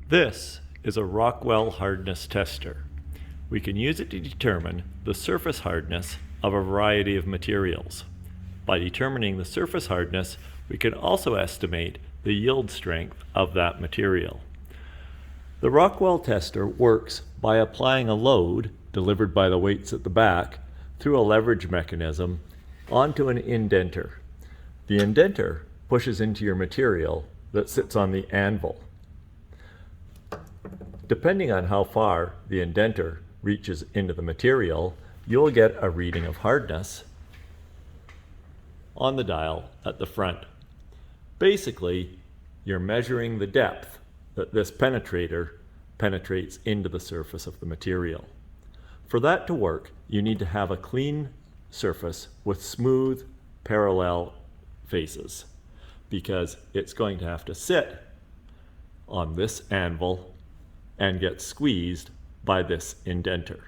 This is a Rockwell hardness tester. We can use it to determine the surface hardness of a variety of materials. By determining the surface hardness, we can also estimate the yield strength of that material. The Rockwell tester works by applying a load delivered by the weights at the back through a leverage mechanism onto an indenter. The indenter pushes into your material that sits on the anvil. Depending on how far the indenter reaches into the material, you'll get a reading of hardness on the dial at the front. Basically, you're measuring the depth that this penetrator penetrates into the surface of the material. For that to work, you need to have a clean surface with smooth, parallel faces, because it's going to have to sit on this anvil and get squeezed by this indenter.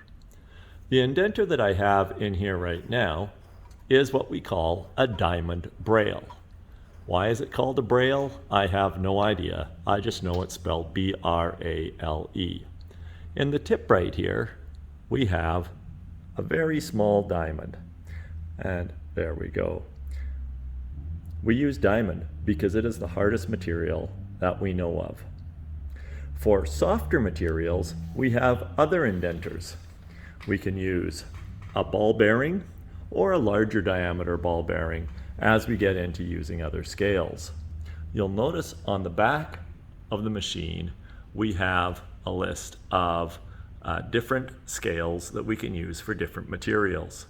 The indenter that I have in here right now is what we call a diamond braille. Why is it called a braille? I have no idea. I just know it's spelled B-R-A-L-E. In the tip right here, we have a very small diamond. And there we go. We use diamond because it is the hardest material that we know of. For softer materials, we have other indenters. We can use a ball bearing or a larger diameter ball bearing as we get into using other scales. You'll notice on the back of the machine, we have a list of different scales that we can use for different materials.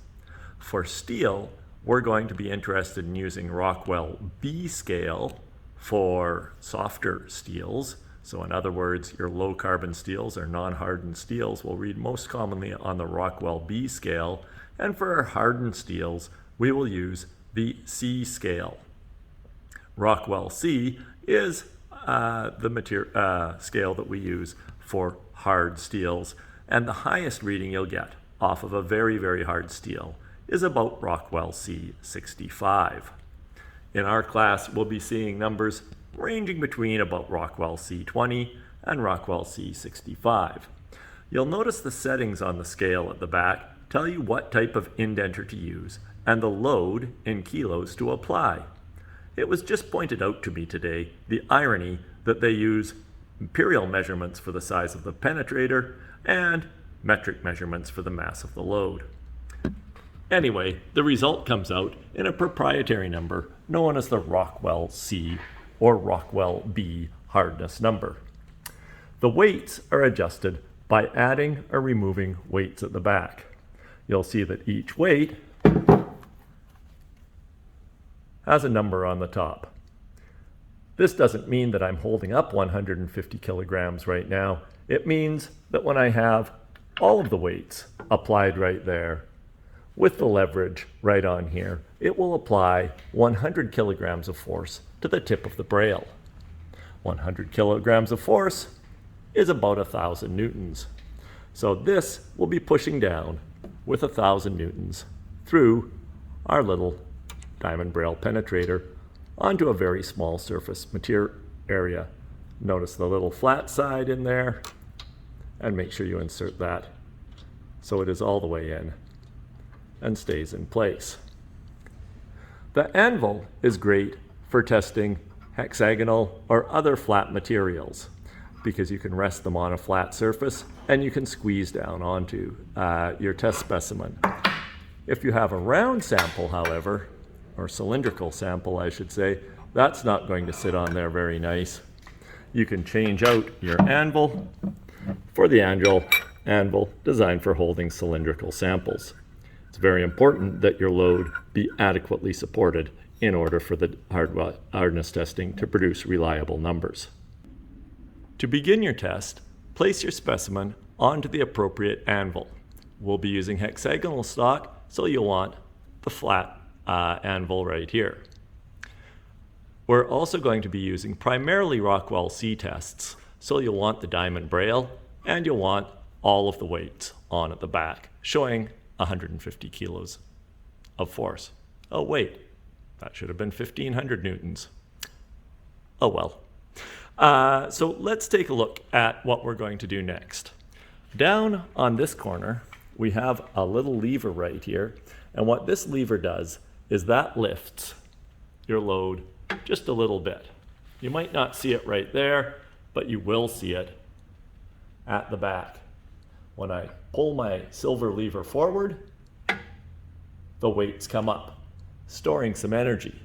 For steel, we're going to be interested in using Rockwell B scale for softer steels. So in other words, your low carbon steels or non-hardened steels will read most commonly on the Rockwell B scale. And for our hardened steels, we will use the C scale. Rockwell C is the scale that we use for hard steels. And the highest reading you'll get off of a very, very hard steel is about Rockwell C65. In our class, we'll be seeing numbers ranging between about Rockwell C20 and Rockwell C65. You'll notice the settings on the scale at the back tell you what type of indenter to use and the load in kilos to apply. It was just pointed out to me today, the irony that they use imperial measurements for the size of the penetrator and metric measurements for the mass of the load. Anyway, the result comes out in a proprietary number known as the Rockwell C or Rockwell B hardness number. The weights are adjusted by adding or removing weights at the back. You'll see that each weight has a number on the top. This doesn't mean that I'm holding up 150 kilograms right now. It means that when I have all of the weights applied right there, with the leverage right on here, it will apply 100 kilograms of force to the tip of the braille. 100 kilograms of force is about 1,000 newtons. So this will be pushing down with 1,000 newtons through our little diamond braille penetrator onto a very small surface material area. Notice the little flat side in there, and make sure you insert that so it is all the way in and stays in place. The anvil is great for testing hexagonal or other flat materials because you can rest them on a flat surface and you can squeeze down onto your test specimen. If you have a round sample, however, or cylindrical sample, I should say, that's not going to sit on there very nice. You can change out your anvil for the anvil designed for holding cylindrical samples. It's very important that your load be adequately supported in order for the hardness testing to produce reliable numbers. To begin your test, place your specimen onto the appropriate anvil. We'll be using hexagonal stock, so you'll want the flat anvil right here. We're also going to be using primarily Rockwell C tests, so you'll want the diamond braille and you'll want all of the weights on at the back, showing 150 kilos of force. Oh wait, that should have been 1,500 newtons. Oh well. So let's take a look at what we're going to do next. Down on this corner, we have a little lever right here. And what this lever does is that lifts your load just a little bit. You might not see it right there, but you will see it at the back. When I pull my silver lever forward, the weights come up, storing some energy.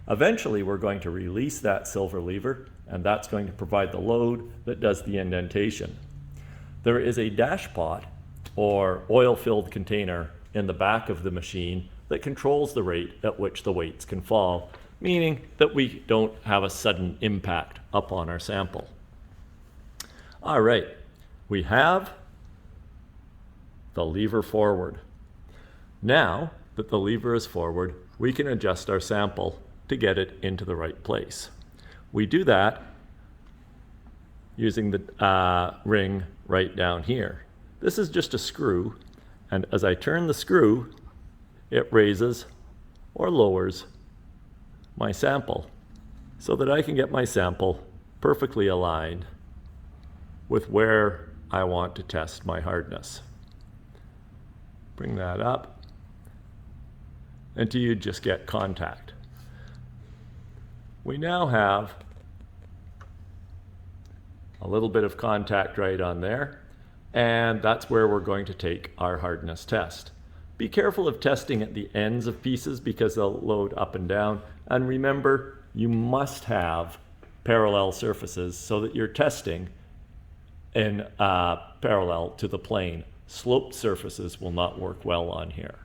Eventually, we're going to release that silver lever, and that's going to provide the load that does the indentation. There is a dash pot or oil-filled container in the back of the machine that controls the rate at which the weights can fall, meaning that we don't have a sudden impact up on our sample. All right, we have the lever forward. Now that the lever is forward, we can adjust our sample to get it into the right place. We do that using the ring right down here. This is just a screw, and as I turn the screw, it raises or lowers my sample so that I can get my sample perfectly aligned with where I want to test my hardness. Bring that up until you just get contact. We now have a little bit of contact right on there, and that's where we're going to take our hardness test. Be careful of testing at the ends of pieces because they'll load up and down, and remember, you must have parallel surfaces so that you're testing in parallel to the plane. Sloped surfaces will not work well on here.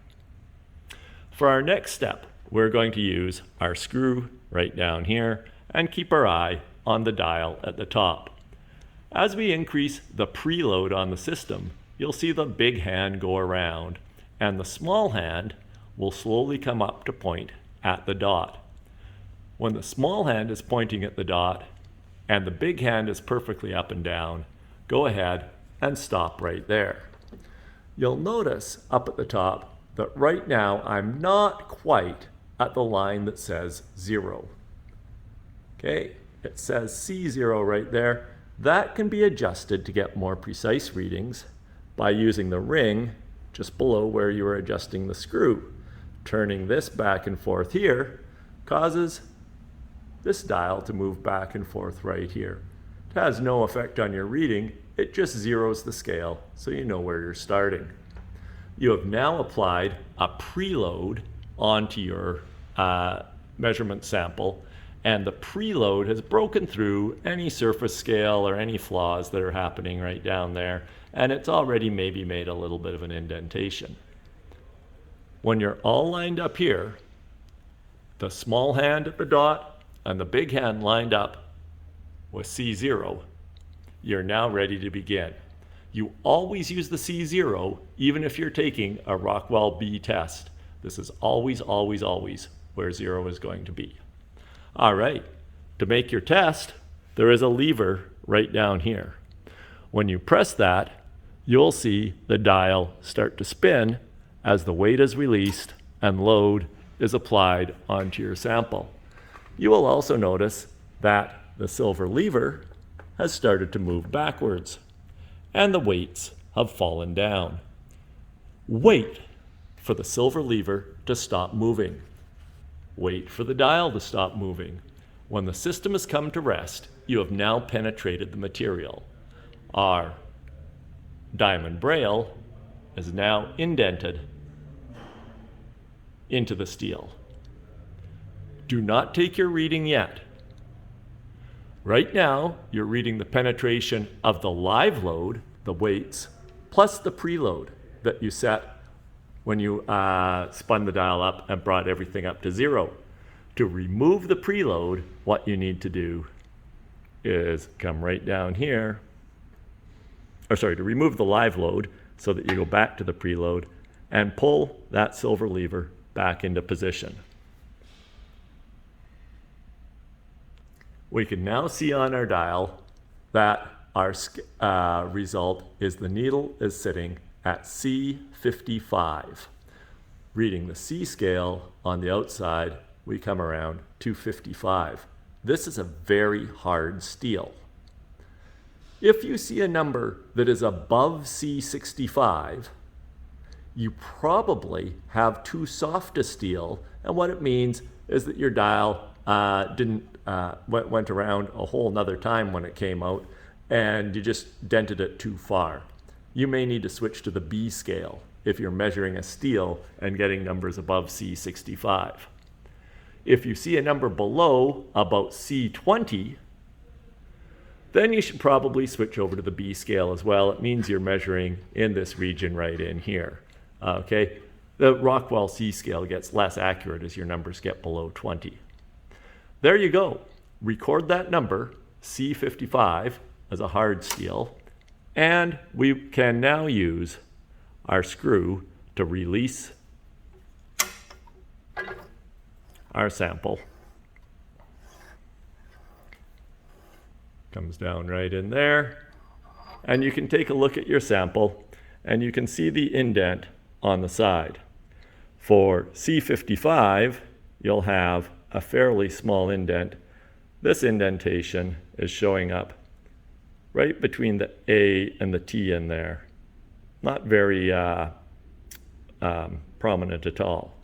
For our next step, we're going to use our screw right down here and keep our eye on the dial at the top. As we increase the preload on the system, you'll see the big hand go around, and the small hand will slowly come up to point at the dot. When the small hand is pointing at the dot and the big hand is perfectly up and down, go ahead and stop right there. You'll notice up at the top that right now I'm not quite at the line that says 0. Okay, it says C0 right there. That can be adjusted to get more precise readings by using the ring just below where you are adjusting the screw. Turning this back and forth here causes this dial to move back and forth right here. It has no effect on your reading, it just zeroes the scale so you know where you're starting. You have now applied a preload onto your measurement sample, and the preload has broken through any surface scale or any flaws that are happening right down there, and it's already maybe made a little bit of an indentation. When you're all lined up here, the small hand at the dot and the big hand lined up with C0, you're now ready to begin. You always use the C0 even if you're taking a Rockwell B test. This is always, always, always where 0 is going to be. All right, to make your test, there is a lever right down here. When you press that, you'll see the dial start to spin as the weight is released and load is applied onto your sample. You will also notice that the silver lever has started to move backwards and the weights have fallen down. Wait for the silver lever to stop moving. Wait for the dial to stop moving. When the system has come to rest, you have now penetrated the material. Our diamond braille is now indented into the steel. Do not take your reading yet. Right now, you're reading the penetration of the live load, the weights, plus the preload that you set when you spun the dial up and brought everything up to 0. To remove the preload, what you need to do is come right down here, to remove the live load so that you go back to the preload and pull that silver lever back into position. We can now see on our dial that our result is the needle is sitting at C55. Reading the C scale on the outside, we come around to 55. This is a very hard steel. If you see a number that is above C65, you probably have too soft a steel, and what it means is that your dial went around a whole nother time when it came out, and you just dented it too far. You may need to switch to the B scale if you're measuring a steel and getting numbers above C65. If you see a number below about C20, then you should probably switch over to the B scale as well. It means you're measuring in this region right in here. Okay, the Rockwell C scale gets less accurate as your numbers get below 20. There you go. Record that number, C55, as a hard steel, and we can now use our screw to release our sample. Comes down right in there, and you can take a look at your sample, and you can see the indent on the side. For C55, you'll have a fairly small indent. This indentation is showing up right between the A and the T in there. Not very prominent at all.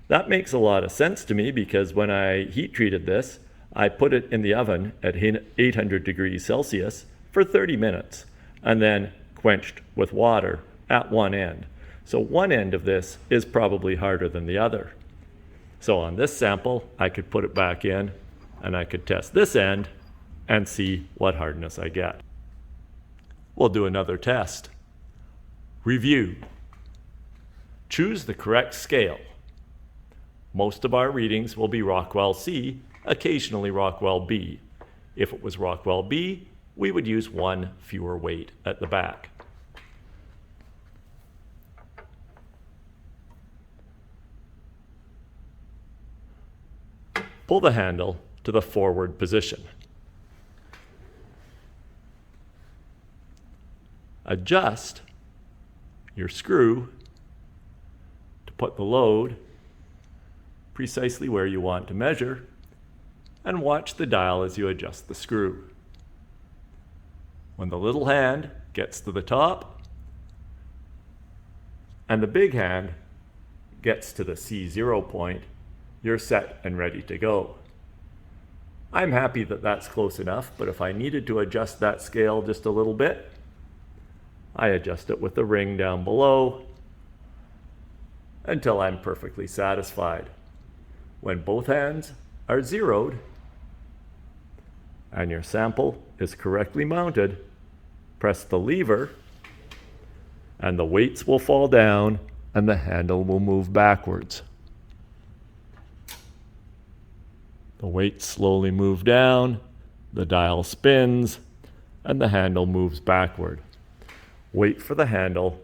That makes a lot of sense to me because when I heat treated this, I put it in the oven at 800 degrees Celsius for 30 minutes and then quenched with water at one end. So one end of this is probably harder than the other. So on this sample, I could put it back in and I could test this end and see what hardness I get. We'll do another test. Review. Choose the correct scale. Most of our readings will be Rockwell C, occasionally Rockwell B. If it was Rockwell B, we would use one fewer weight at the back. Pull the handle to the forward position. Adjust your screw to put the load precisely where you want to measure, and watch the dial as you adjust the screw. When the little hand gets to the top and the big hand gets to the C0 point, you're set and ready to go. I'm happy that that's close enough, but if I needed to adjust that scale just a little bit, I adjust it with the ring down below until I'm perfectly satisfied. When both hands are zeroed and your sample is correctly mounted, press the lever and the weights will fall down and the handle will move backwards. The weights slowly move down, the dial spins, and the handle moves backward. Wait for the handle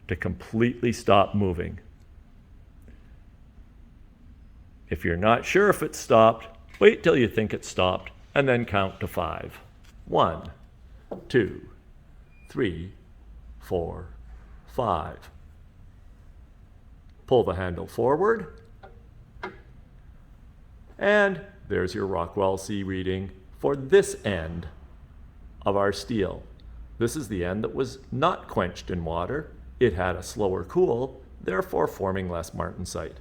to completely stop moving. If you're not sure if it's stopped, wait till you think it's stopped and then count to 5. 1, 2, 3, 4, 5. Pull the handle forward, and there's your Rockwell C reading for this end of our steel. This is the end that was not quenched in water. It had a slower cool, therefore forming less martensite.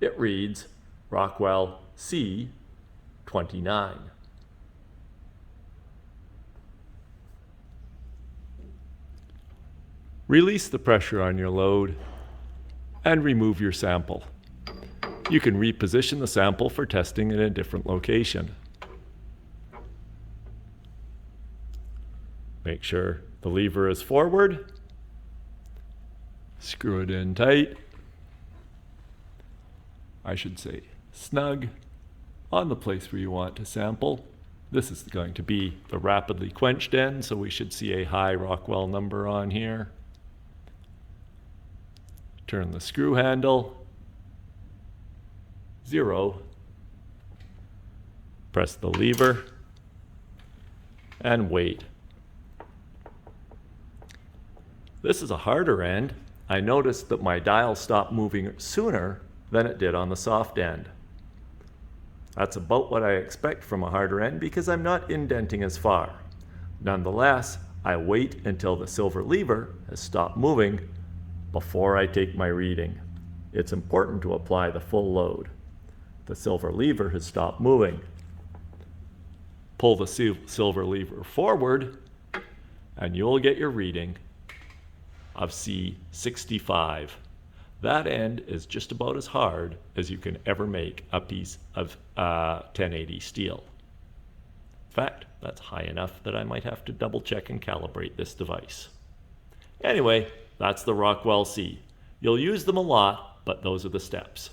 It reads Rockwell C 29. Release the pressure on your load and remove your sample. You can reposition the sample for testing in a different location. Make sure the lever is forward. Screw it in tight. I should say snug on the place where you want to sample. This is going to be the rapidly quenched end, so we should see a high Rockwell number on here. Turn the screw handle. 0. Press the lever and wait. This is a harder end. I noticed that my dial stopped moving sooner than it did on the soft end. That's about what I expect from a harder end because I'm not indenting as far. Nonetheless, I wait until the silver lever has stopped moving before I take my reading. It's important to apply the full load. The silver lever has stopped moving. Pull the silver lever forward and you'll get your reading of C65. That end is just about as hard as you can ever make a piece of 1080 steel. In fact, that's high enough that I might have to double check and calibrate this device. Anyway, that's the Rockwell C. You'll use them a lot, but those are the steps.